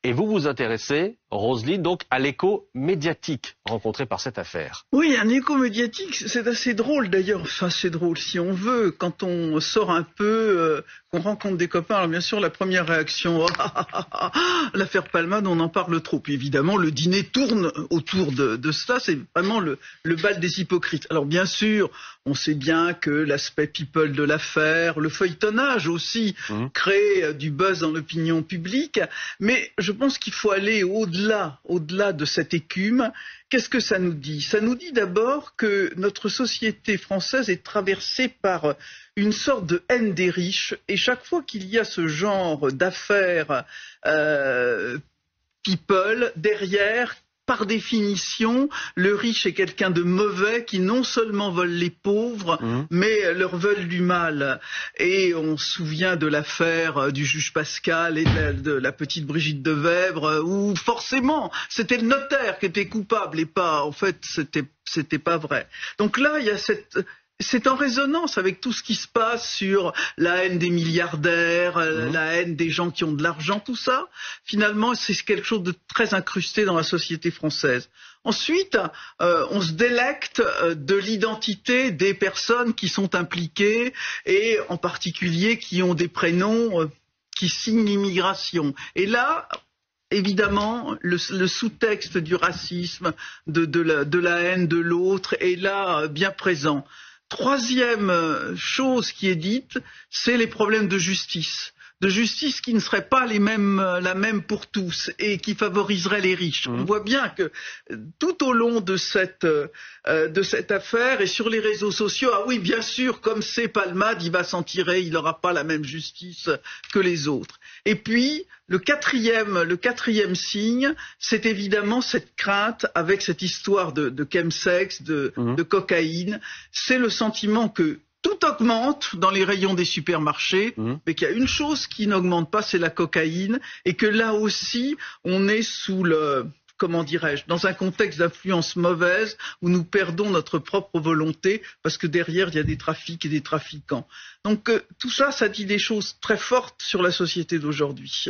Et vous vous intéressez, Roselyne, donc à l'écho médiatique rencontré par cette affaire. Oui, un écho médiatique, c'est assez drôle d'ailleurs. Enfin, c'est drôle si on veut. Quand on sort un peu, qu'on rencontre des copains, alors bien sûr, la première réaction, l'affaire Palmade, on en parle trop. Puis évidemment, le dîner tourne autour de cela. C'est vraiment le bal des hypocrites. Alors bien sûr, on sait bien que l'aspect people de l'affaire, le feuilletonnage aussi, crée du buzz dans l'opinion publique. Mais je pense qu'il faut aller au-delà de cette écume. Qu'est-ce que ça nous dit? Ça nous dit d'abord que notre société française est traversée par une sorte de haine des riches, et chaque fois qu'il y a ce genre d'affaires people, derrière, par définition, le riche est quelqu'un de mauvais qui non seulement vole les pauvres, mais leur veulent du mal. Et on se souvient de l'affaire du juge Pascal et de la petite Brigitte de Vèvre, où forcément c'était le notaire qui était coupable et pas, en fait, c'était pas vrai. Donc là, il y a c'est en résonance avec tout ce qui se passe sur la haine des milliardaires, la haine des gens qui ont de l'argent, tout ça. Finalement, c'est quelque chose de très incrusté dans la société française. Ensuite, on se délecte de l'identité des personnes qui sont impliquées et en particulier qui ont des prénoms qui signent l'immigration. Et là, évidemment, le sous-texte du racisme, de la haine de l'autre est là bien présent. Troisième chose qui est dite, c'est les problèmes de justice qui ne seraient pas la même pour tous et qui favoriserait les riches. On voit bien que tout au long de cette affaire et sur les réseaux sociaux, ah oui, bien sûr, comme c'est Palmade, il va s'en tirer, il n'aura pas la même justice que les autres. Et puis, le quatrième signe, c'est évidemment cette crainte avec cette histoire de chemsex, de cocaïne. C'est le sentiment que tout augmente dans les rayons des supermarchés, mais qu'il y a une chose qui n'augmente pas, c'est la cocaïne, et que là aussi, on est sous dans un contexte d'influence mauvaise où nous perdons notre propre volonté parce que derrière, il y a des trafics et des trafiquants. Donc tout ça, ça dit des choses très fortes sur la société d'aujourd'hui.